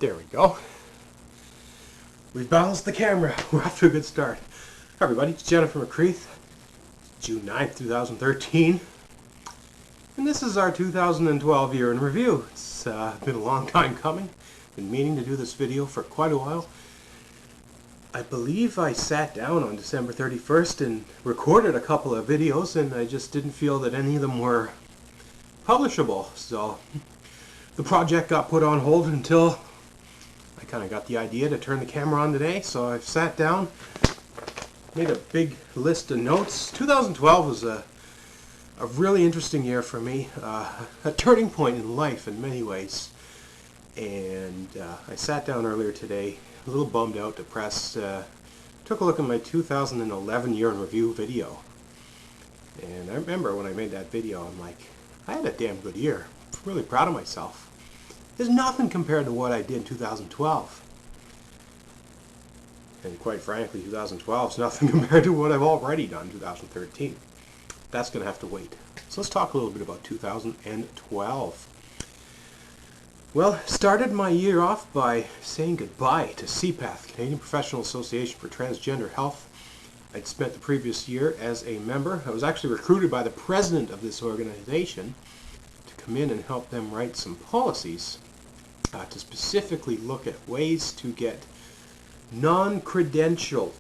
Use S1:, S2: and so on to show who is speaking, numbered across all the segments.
S1: There we go. We've balanced the camera. We're off to a good start. Hi everybody, it's Jennifer McCreath. June 9th, 2013. And this is our 2012 year in review. It's been a long time coming. Been meaning to do this video for quite a while. I believe I sat down on December 31st and recorded a couple of videos, and I just didn't feel that any of them were publishable. So the project got put on hold until I kind of got the idea to turn the camera on today. So I've sat down, made a big list of notes. 2012 was a really interesting year for me, a turning point in life in many ways. And I sat down earlier today, a little bummed out, depressed, took a look at my 2011 year in review video. And I remember when I made that video, I'm like, I had a damn good year. I'm really proud of myself. There's nothing compared to what I did in 2012. And quite frankly, 2012 is nothing compared to what I've already done in 2013. That's going to have to wait. So let's talk a little bit about 2012. Well, started my year off by saying goodbye to CPATH, Canadian Professional Association for Transgender Health. I'd spent the previous year as a member. I was actually recruited by the president of this organization to come in and help them write some policies to specifically look at ways to get non-credentialed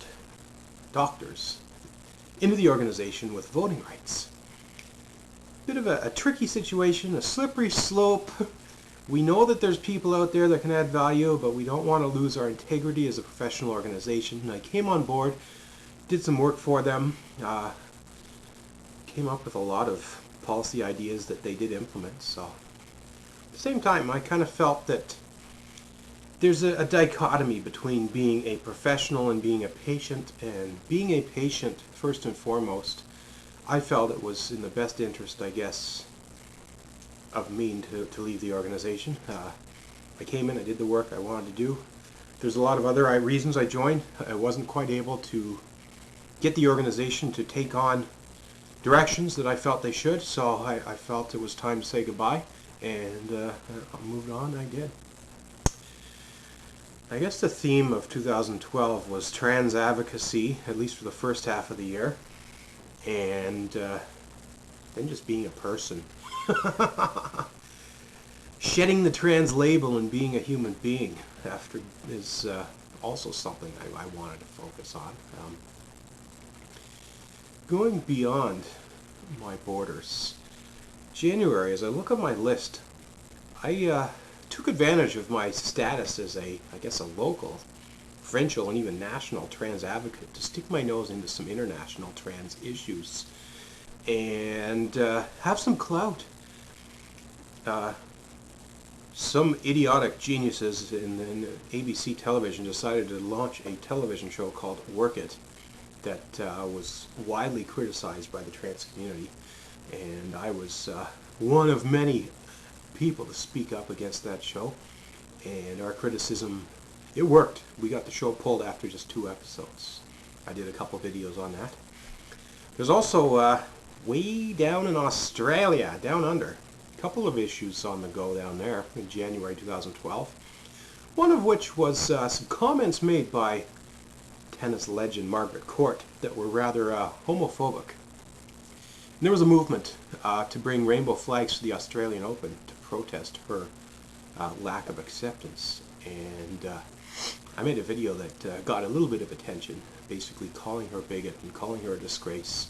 S1: doctors into the organization with voting rights. Bit of a tricky situation, a slippery slope. We know that there's people out there that can add value, but we don't want to lose our integrity as a professional organization. And I came on board, did some work for them, came up with a lot of policy ideas that they did implement. So at the same time, I kind of felt that there's a dichotomy between being a professional and being a patient. And being a patient, first and foremost, I felt it was in the best interest, I guess, of me to leave the organization. I came in, I did the work I wanted to do. There's a lot of other reasons I joined. I wasn't quite able to get the organization to take on directions that I felt they should, so I felt it was time to say goodbye, and I moved on. I did. I guess the theme of 2012 was trans advocacy, at least for the first half of the year, and then just being a person. Shedding the trans label and being a human being after is also something I wanted to focus on. Going beyond my borders. January, as I look at my list, I took advantage of my status as I guess a local, provincial, and even national trans advocate to stick my nose into some international trans issues and have some clout. Some idiotic geniuses in ABC television decided to launch a television show called Work It that was widely criticized by the trans community, and I was one of many people to speak up against that show, and our criticism, it worked. We got the show pulled after just 2 episodes. I did a couple videos on that. There's also way down in Australia, down under, a couple of issues on the go down there in January 2012. One of which was some comments made by tennis legend Margaret Court that were rather homophobic. And there was a movement to bring rainbow flags to the Australian Open to protest her lack of acceptance. And I made a video that got a little bit of attention, basically calling her a bigot and calling her a disgrace,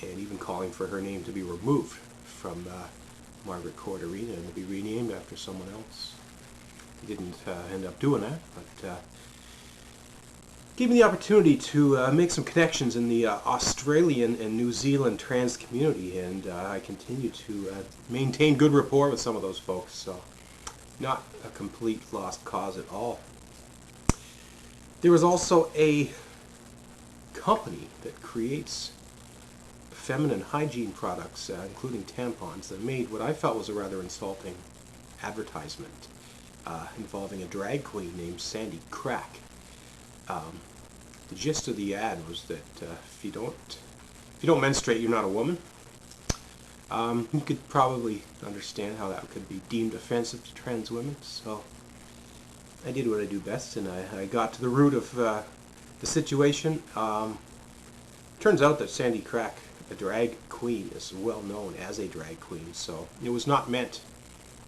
S1: and even calling for her name to be removed from Margaret Court Arena and to be renamed after someone else. He didn't end up doing that, but gave me the opportunity to make some connections in the Australian and New Zealand trans community, and I continue to maintain good rapport with some of those folks, so not a complete lost cause at all. There was also a company that creates feminine hygiene products, including tampons, that made what I felt was a rather insulting advertisement involving a drag queen named Sandy Crack. The gist of the ad was that if you don't menstruate, you're not a woman. You could probably understand how that could be deemed offensive to trans women. So I did what I do best, and I got to the root of the situation. Turns out that Sandy Crack, a drag queen, is well known as a drag queen, so it was not meant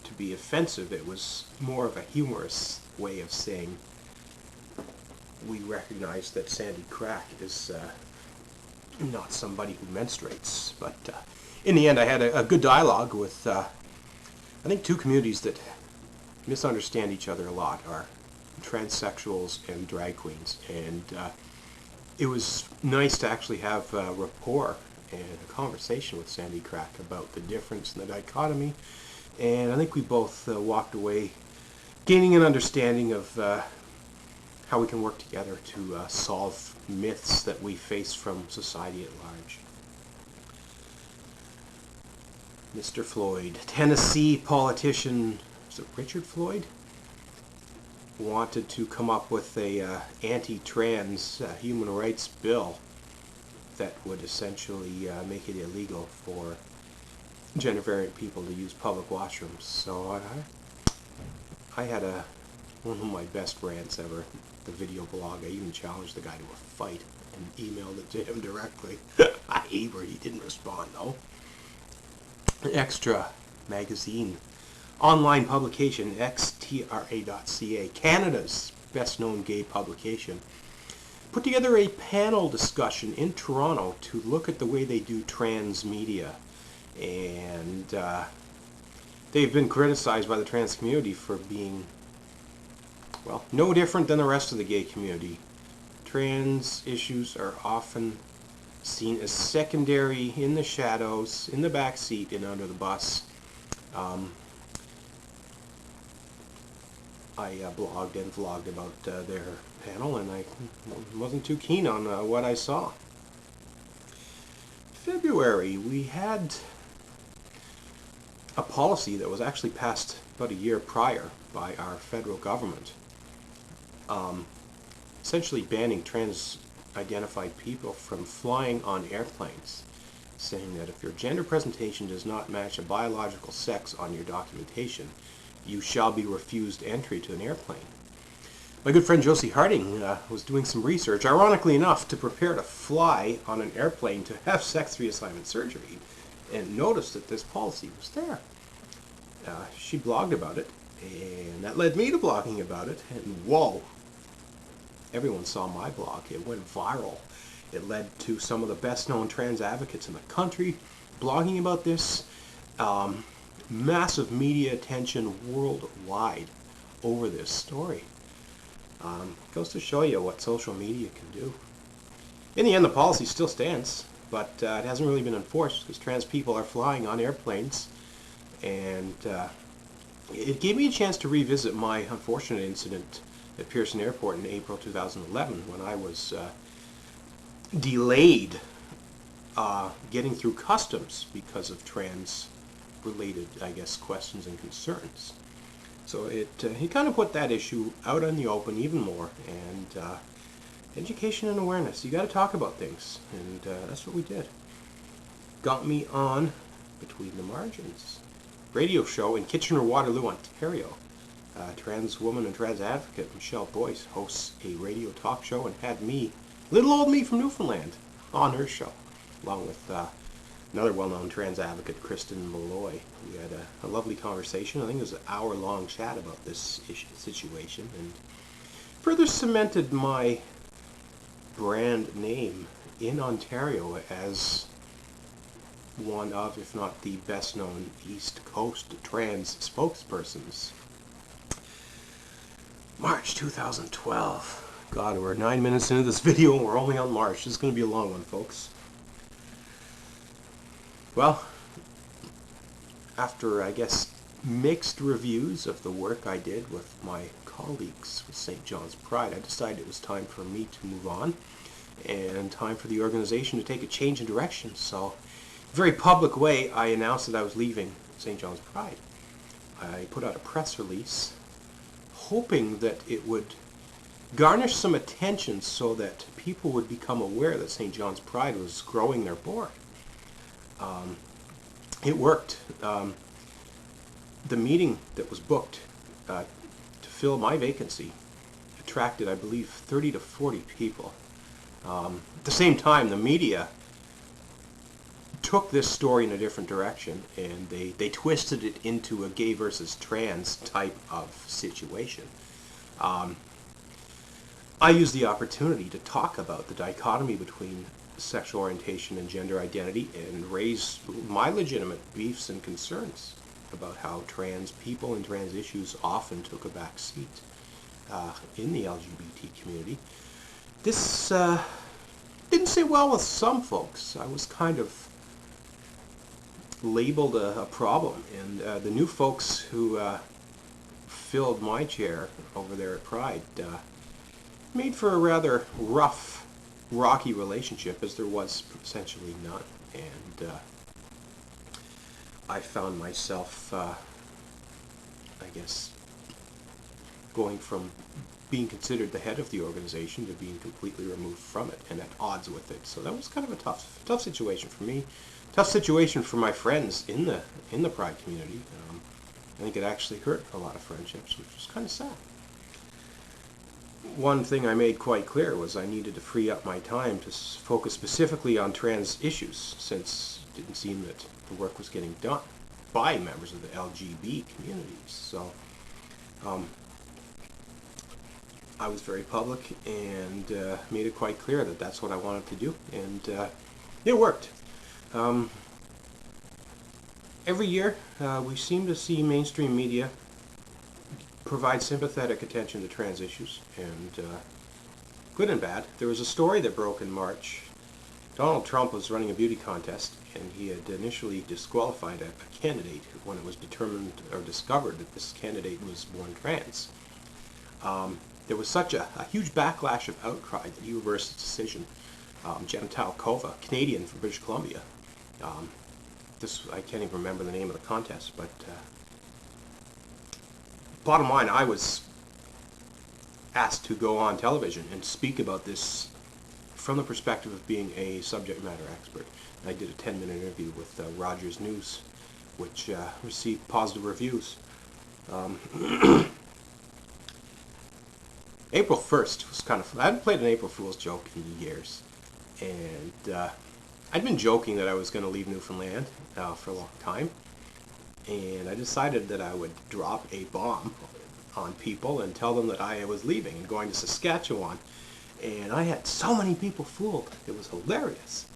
S1: to be offensive. It was more of a humorous way of saying we recognize that Sandy Crack is not somebody who menstruates. But in the end, I had a good dialogue with, I think, two communities that misunderstand each other a lot are transsexuals and drag queens. And it was nice to actually have rapport and a conversation with Sandy Crack about the difference in the dichotomy. And I think we both walked away gaining an understanding of how we can work together to solve myths that we face from society at large. Mr. Floyd, Tennessee politician, is it Richard Floyd? Wanted to come up with a anti-trans human rights bill that would essentially make it illegal for gender variant people to use public washrooms. So I had one of my best rants ever, the video blog. I even challenged the guy to a fight and emailed it to him directly. He didn't respond though. Extra magazine, online publication, xtra.ca, Canada's best known gay publication, put together a panel discussion in Toronto to look at the way they do trans media. And they've been criticized by the trans community for being, well, no different than the rest of the gay community. Trans issues are often seen as secondary, in the shadows, in the back seat, and under the bus. I blogged and vlogged about their panel, and I wasn't too keen on what I saw. February, we had a policy that was actually passed about a year prior by our federal government, essentially banning trans-identified people from flying on airplanes, saying that if your gender presentation does not match a biological sex on your documentation, you shall be refused entry to an airplane. My good friend Josie Harding was doing some research, ironically enough, to prepare to fly on an airplane to have sex reassignment surgery, and noticed that this policy was there. She blogged about it, and that led me to blogging about it, and whoa, everyone saw my blog. It went viral. It led to some of the best known trans advocates in the country blogging about this. Massive media attention worldwide over this story. Goes to show you what social media can do. In the end, the policy still stands, but it hasn't really been enforced because trans people are flying on airplanes. And it gave me a chance to revisit my unfortunate incident at Pearson Airport in April 2011 when I was delayed getting through customs because of trans-related, I guess, questions and concerns. So he kind of put that issue out in the open even more, and education and awareness. You got to talk about things, and that's what we did. Got me on Between the Margins radio show in Kitchener-Waterloo, Ontario. Trans woman and trans advocate Michelle Boyce hosts a radio talk show and had me, little old me from Newfoundland, on her show, along with another well-known trans advocate, Kristen Malloy. We had a lovely conversation. I think it was an hour-long chat about this situation, and further cemented my brand name in Ontario as one of, if not the best-known East Coast trans spokespersons. March 2012. God, we're 9 minutes into this video and we're only on March. This is going to be a long one, folks. Well, after, I guess, mixed reviews of the work I did with my colleagues with St. John's Pride, I decided it was time for me to move on and time for the organization to take a change in direction. So, in a very public way, I announced that I was leaving St. John's Pride. I put out a press release hoping that it would garnish some attention so that people would become aware that St. John's Pride was growing their board. It worked. The meeting that was booked to fill my vacancy attracted, I believe, 30 to 40 people. At the same time, the media took this story in a different direction, and they twisted it into a gay versus trans type of situation. I used the opportunity to talk about the dichotomy between sexual orientation and gender identity and raise my legitimate beefs and concerns about how trans people and trans issues often took a back seat in the LGBT community. This didn't sit well with some folks. I was kind of labeled a problem, and the new folks who filled my chair over there at Pride made for a rather rough, rocky relationship, as there was essentially none. And I found myself, I guess, going from being considered the head of the organization to being completely removed from it and at odds with it. So that was kind of a tough situation for me, tough situation for my friends in the Pride community. I think it actually hurt a lot of friendships, which was kind of sad. One thing I made quite clear was I needed to free up my time to focus specifically on trans issues, since it didn't seem that the work was getting done by members of the LGBT communities. So I was very public and made it quite clear that that's what I wanted to do, and it worked. Every year we seem to see mainstream media provide sympathetic attention to trans issues, and good and bad. There was a story that broke in March. Donald Trump was running a beauty contest, and he had initially disqualified a candidate when it was determined or discovered that this candidate was born trans. There was such a huge backlash of outcry that he reversed his decision. Jennifer McCreath, Canadian from British Columbia. I can't even remember the name of the contest, but bottom line, I was asked to go on television and speak about this from the perspective of being a subject matter expert. I did a 10-minute interview with Rogers News, which received positive reviews. April 1st was kind of fun. I hadn't played an April Fool's joke in years, and I'd been joking that I was going to leave Newfoundland for a long time, and I decided that I would drop a bomb on people and tell them that I was leaving and going to Saskatchewan, and I had so many people fooled. It was hilarious.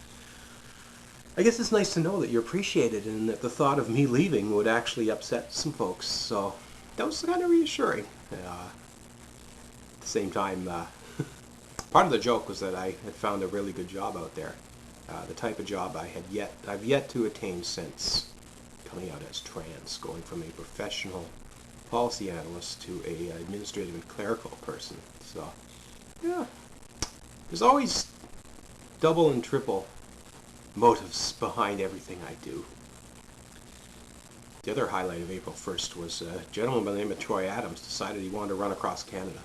S1: I guess it's nice to know that you're appreciated and that the thought of me leaving would actually upset some folks, so that was kind of reassuring. At the same time, part of the joke was that I had found a really good job out there, the type of job I've yet to attain since coming out as trans, going from a professional policy analyst to a administrative and clerical person. So, yeah, there's always double and triple motives behind everything I do. The other highlight of April 1st was a gentleman by the name of Troy Adams decided he wanted to run across Canada.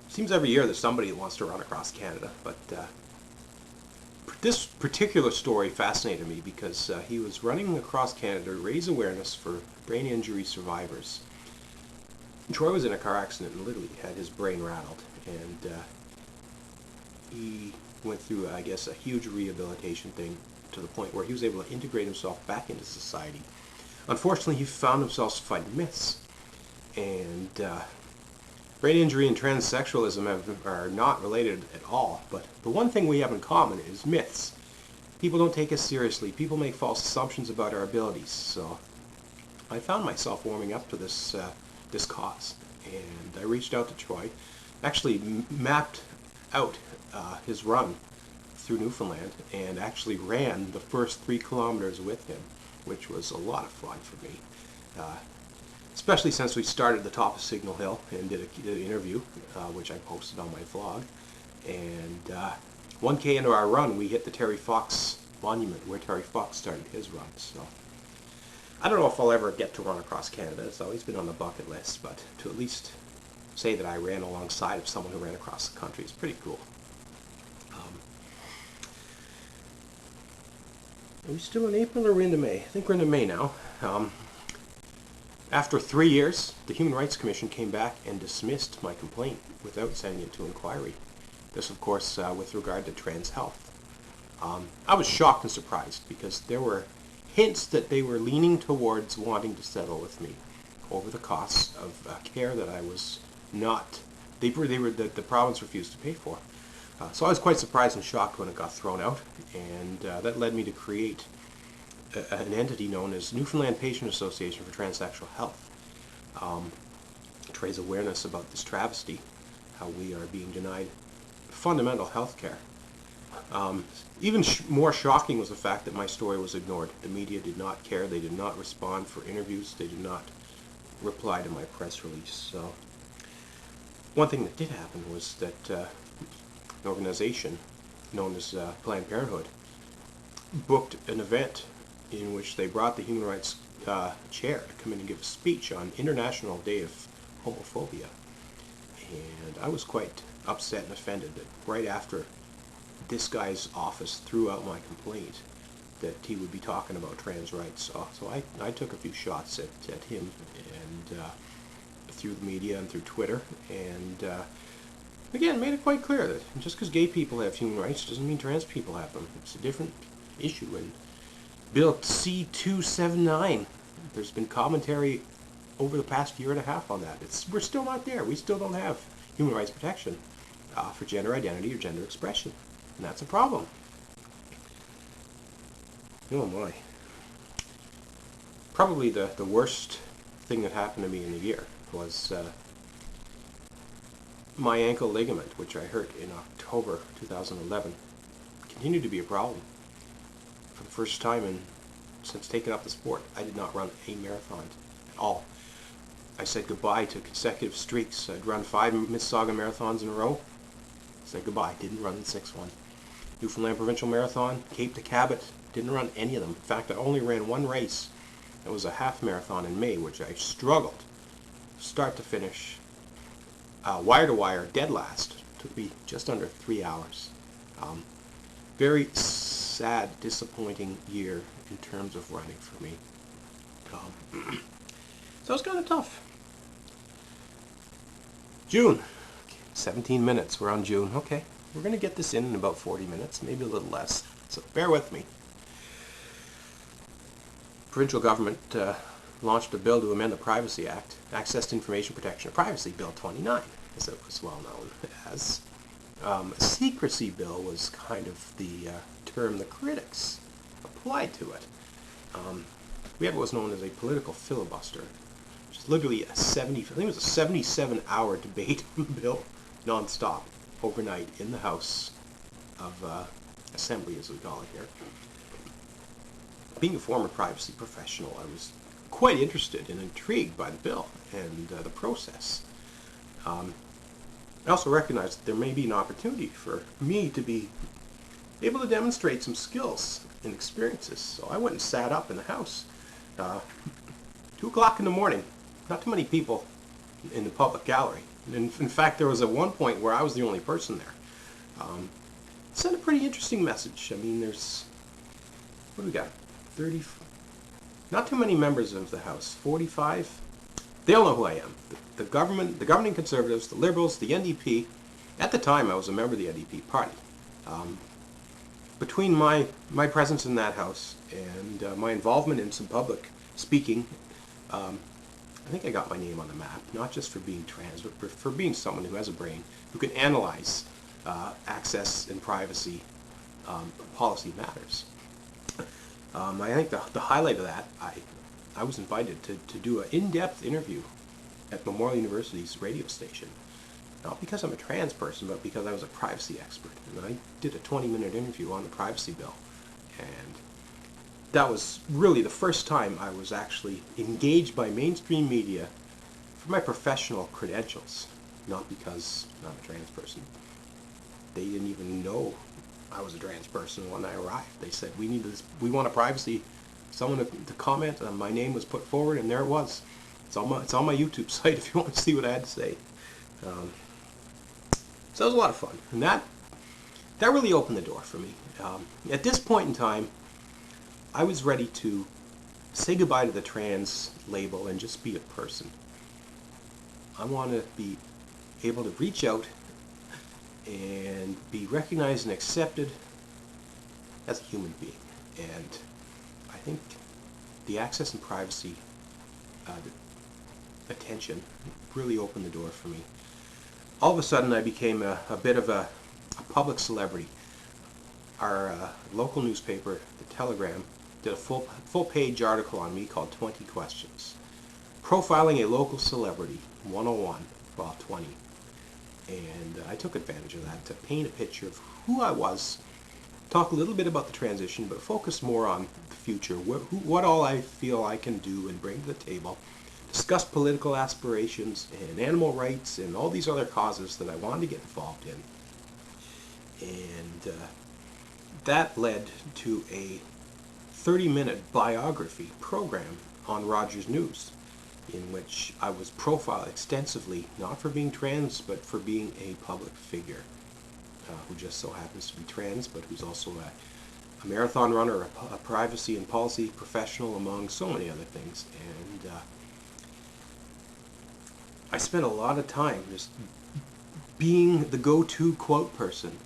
S1: Seems every year there's somebody that wants to run across Canada, but this particular story fascinated me because he was running across Canada to raise awareness for brain injury survivors. Troy was in a car accident and literally had his brain rattled, and he went through, I guess, a huge rehabilitation thing to the point where he was able to integrate himself back into society. Unfortunately, he found himself fighting myths, and brain injury and transsexualism are not related at all, but the one thing we have in common is myths. People don't take us seriously. People make false assumptions about our abilities. So I found myself warming up to this cause, and I reached out to Troy, actually mapped out his run through Newfoundland, and actually ran the first 3 kilometers with him, which was a lot of fun for me. Especially since we started at the top of Signal Hill and did an interview, which I posted on my vlog. And 1K into our run, we hit the Terry Fox Monument, where Terry Fox started his run. So I don't know if I'll ever get to run across Canada. It's always been on the bucket list, but to at least say that I ran alongside of someone who ran across the country is pretty cool. Are we still in April or are we into May? I think we're into May now. After 3 years, the Human Rights Commission came back and dismissed my complaint without sending it to inquiry. This, of course, with regard to trans health. I was shocked and surprised because there were hints that they were leaning towards wanting to settle with me over the costs of care that I was not, the province refused to pay for. So I was quite surprised and shocked when it got thrown out, and that led me to create an entity known as Newfoundland Patient Association for Transsexual Health, to raise awareness about this travesty, how we are being denied fundamental health care. Even more shocking was the fact that my story was ignored. The media did not care. They did not respond for interviews. They did not reply to my press release. So one thing that did happen was that an organization known as Planned Parenthood booked an event in which they brought the Human Rights Chair to come in and give a speech on International Day of Homophobia. And I was quite upset and offended that right after this guy's office threw out my complaint that he would be talking about trans rights. So I took a few shots at him, and through the media and through Twitter, and again made it quite clear that just because gay people have human rights doesn't mean trans people have them. It's a different issue. And Bill C-279, there's been commentary over the past year and a half on that. We're still not there. We still don't have human rights protection for gender identity or gender expression. And that's a problem. Oh my. Probably the worst thing that happened to me in the year was my ankle ligament, which I hurt in October 2011, continued to be a problem. For the first time since taking up the sport, I did not run a marathon at all. I said goodbye to consecutive streaks. I'd run 5 Mississauga marathons in a row. Said goodbye. Didn't run the 6th one. Newfoundland Provincial Marathon, Cape to Cabot, didn't run any of them. In fact, I only ran one race. It was a half marathon in May, which I struggled start to finish, wire to wire, dead last. Took me just under 3 hours. Very sad, disappointing year in terms of running for me. So it's kind of tough. June, 17 minutes. We're on June. Okay, we're going to get this in about 40 minutes, maybe a little less. So bear with me. Provincial government launched a bill to amend the Privacy Act, Access to Information Protection, Privacy Bill 29, as it was well known as. Secrecy bill was kind of the term the critics applied to it. We had what was known as a political filibuster, which is literally a 77-hour debate on the bill, non-stop, overnight in the House of Assembly, as we call it here. Being a former privacy professional, I was quite interested and intrigued by the bill and the process. I also recognized that there may be an opportunity for me to be able to demonstrate some skills and experiences. So I went and sat up in the House. 2 o'clock in the morning. Not too many people in the public gallery. In fact, there was at one point where I was the only person there. Sent a pretty interesting message. I mean, there's, what do we got? 30, not too many members of the House. 45. They all know who I am. The government, the governing Conservatives, the Liberals, the NDP. At the time, I was a member of the NDP party. Between my presence in that House and my involvement in some public speaking, I think I got my name on the map, not just for being trans, but for being someone who has a brain, who can analyze access and privacy policy matters. I think the highlight of that, I was invited to do an in-depth interview at Memorial University's radio station. Not because I'm a trans person, but because I was a privacy expert. And I did a 20-minute interview on the privacy bill. And that was really the first time I was actually engaged by mainstream media for my professional credentials, not because I'm a trans person. They didn't even know I was a trans person when I arrived. They said, we want a privacy, someone to comment, and my name was put forward, and there it was. It's on my YouTube site if you want to see what I had to say. So it was a lot of fun, and that really opened the door for me. At this point in time, I was ready to say goodbye to the trans label and just be a person. I want to be able to reach out and be recognized and accepted as a human being. And I think the access and privacy attention really opened the door for me. All of a sudden I became a bit of a public celebrity. Our local newspaper, the Telegram, did a full page article on me called 20 Questions. Profiling a local celebrity, 101, well 20. And I took advantage of that to paint a picture of who I was, talk a little bit about the transition, but focus more on the future, what all I feel I can do and bring to the table, discuss political aspirations and animal rights and all these other causes that I wanted to get involved in. And that led to a 30-minute biography program on Rogers News, in which I was profiled extensively, not for being trans, but for being a public figure who just so happens to be trans, but who's also a marathon runner, a privacy and policy professional, among so many other things. And I spent a lot of time just being the go-to quote person.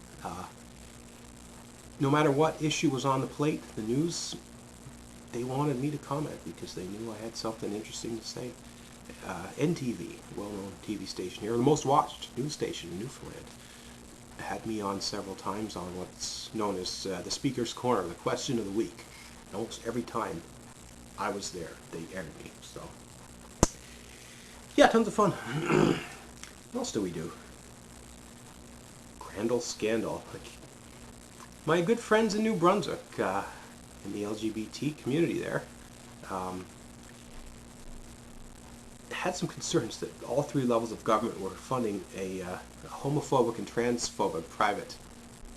S1: No matter what issue was on the plate, the news, they wanted me to comment because they knew I had something interesting to say. NTV, well-known TV station here, the most watched news station in Newfoundland, had me on several times on what's known as the Speaker's Corner, the question of the week. And almost every time I was there, they aired me. So, yeah, tons of fun. What else do we do? Crandall Scandal. My good friends in New Brunswick, in the LGBT community there, had some concerns that all three levels of government were funding a homophobic and transphobic private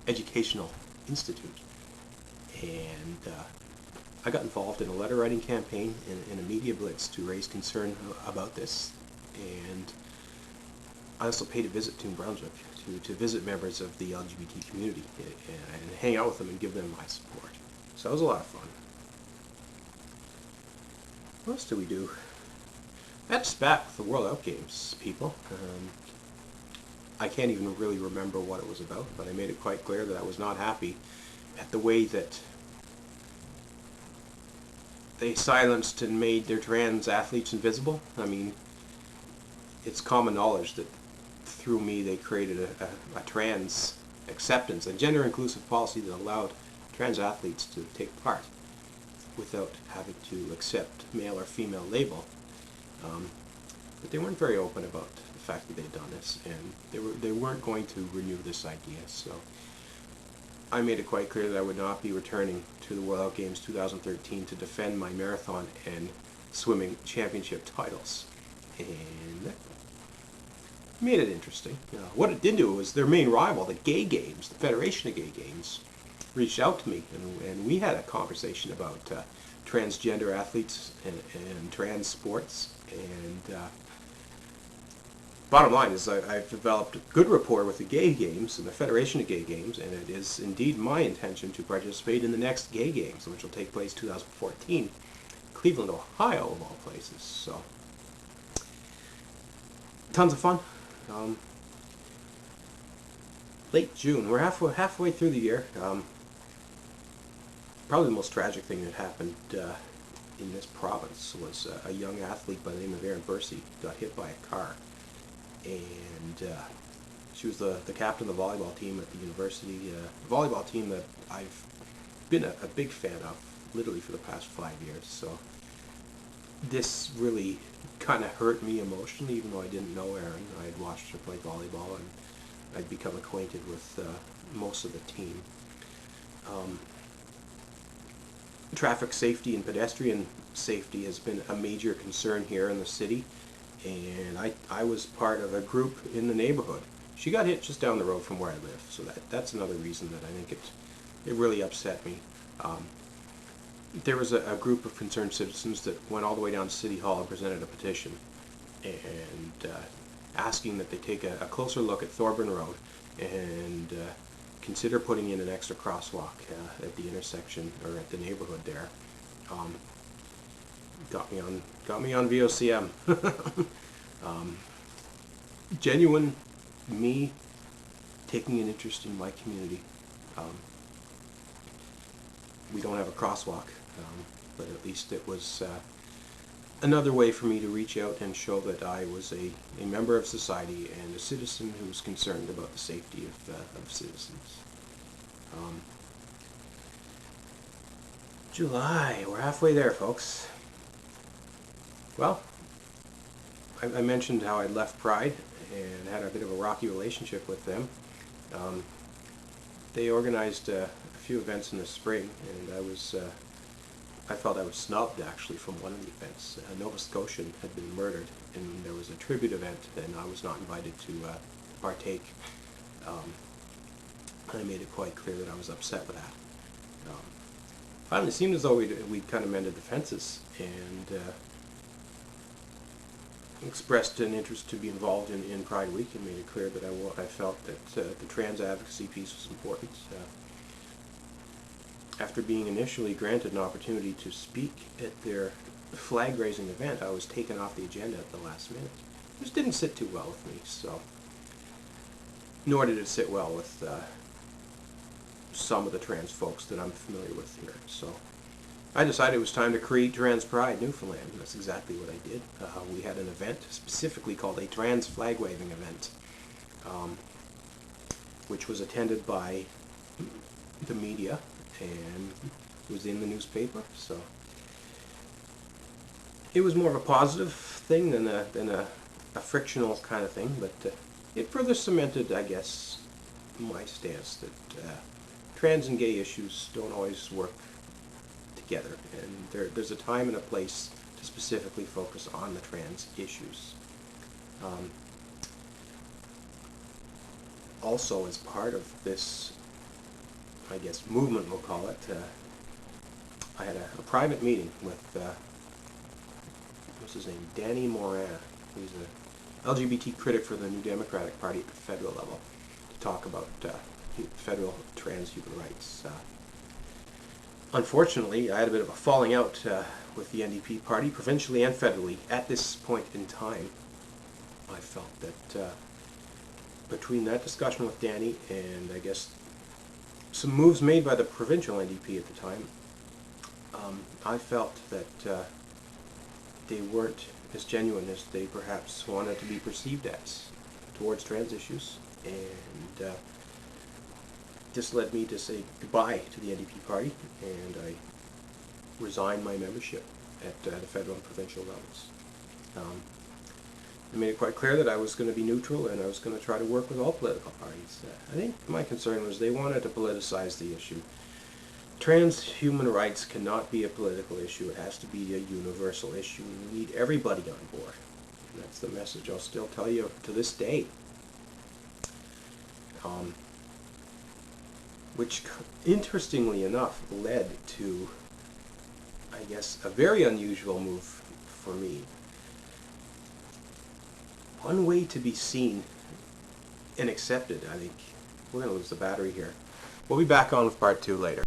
S1: educational institute. And I got involved in a letter writing campaign and a media blitz to raise concern about this. And I also paid a visit to New Brunswick to visit members of the LGBT community and hang out with them and give them my support. So it was a lot of fun. What else do we do? That's back with the World Out Games, people. I can't even really remember what it was about, but I made it quite clear that I was not happy at the way that they silenced and made their trans athletes invisible. I mean, it's common knowledge that through me they created a trans acceptance, a gender-inclusive policy that allowed trans athletes to take part without having to accept male or female label. But they weren't very open about the fact that they'd done this, and they weren't going to renew this idea. So I made it quite clear that I would not be returning to the World Out Games 2013 to defend my marathon and swimming championship titles. And that made it interesting. What it did do was their main rival, the Gay Games, the Federation of Gay Games, reached out to me, and we had a conversation about transgender athletes and trans sports. And bottom line is I've developed a good rapport with the Gay Games and the Federation of Gay Games, and it is indeed my intention to participate in the next Gay Games, which will take place 2014, Cleveland, Ohio, of all places. So, tons of fun. Late June, we're halfway through the year. Probably the most tragic thing that happened in this province was a young athlete by the name of Erin Bursey got hit by a car, and she was the captain of the volleyball team at the university, a volleyball team that I've been a big fan of literally for the past 5 years. So this really kind of hurt me emotionally, even though I didn't know Erin. I had watched her play volleyball, and I'd become acquainted with most of the team. Traffic safety and pedestrian safety has been a major concern here in the city, and I was part of a group in the neighborhood. She got hit just down the road from where I live, so that's another reason that I think it really upset me. There was a group of concerned citizens that went all the way down to City Hall and presented a petition and asking that they take a closer look at Thorburn Road and consider putting in an extra crosswalk at the intersection or at the neighborhood there. got me on VOCM. Genuine me taking an interest in my community. We don't have a crosswalk, but at least it was another way for me to reach out and show that I was a member of society and a citizen who was concerned about the safety of citizens. July, we're halfway there, folks. Well, I mentioned how I'd left Pride and had a bit of a rocky relationship with them. They organized a few events in the spring, and I felt I was snubbed actually from one of the events. A Nova Scotian had been murdered, and there was a tribute event, and I was not invited to partake. I made it quite clear that I was upset with that. Finally, it seemed as though we'd kind of mended the fences, and expressed an interest to be involved in Pride Week, and made it clear that I felt that the trans advocacy piece was important. After being initially granted an opportunity to speak at their flag-raising event, I was taken off the agenda at the last minute. This didn't sit too well with me, so nor did it sit well with some of the trans folks that I'm familiar with here. So I decided it was time to create Trans Pride Newfoundland, and that's exactly what I did. We had an event specifically called a trans flag-waving event, which was attended by the media, and it was in the newspaper, so it was more of a positive thing than a frictional kind of thing, but it further cemented, I guess, my stance that trans and gay issues don't always work together, and there's a time and a place to specifically focus on the trans issues. Also, as part of this, I guess, movement, we'll call it, I had a private meeting with, what's his name, Danny Morin, who's an LGBT critic for the New Democratic Party at the federal level, to talk about federal trans human rights. Unfortunately, I had a bit of a falling out with the NDP party, provincially and federally, at this point in time. I felt that between that discussion with Danny and, I guess, some moves made by the provincial NDP at the time, I felt that they weren't as genuine as they perhaps wanted to be perceived as towards trans issues, and this led me to say goodbye to the NDP party, and I resigned my membership at the federal and provincial levels. I made it quite clear that I was going to be neutral, and I was going to try to work with all political parties. I think my concern was they wanted to politicize the issue. Trans human rights cannot be a political issue. It has to be a universal issue. We need everybody on board. And that's the message I'll still tell you to this day. Which, interestingly enough, led to, I guess, a very unusual move for me. One way to be seen and accepted, I think. We're going to lose the battery here. We'll be back on with part 2 later.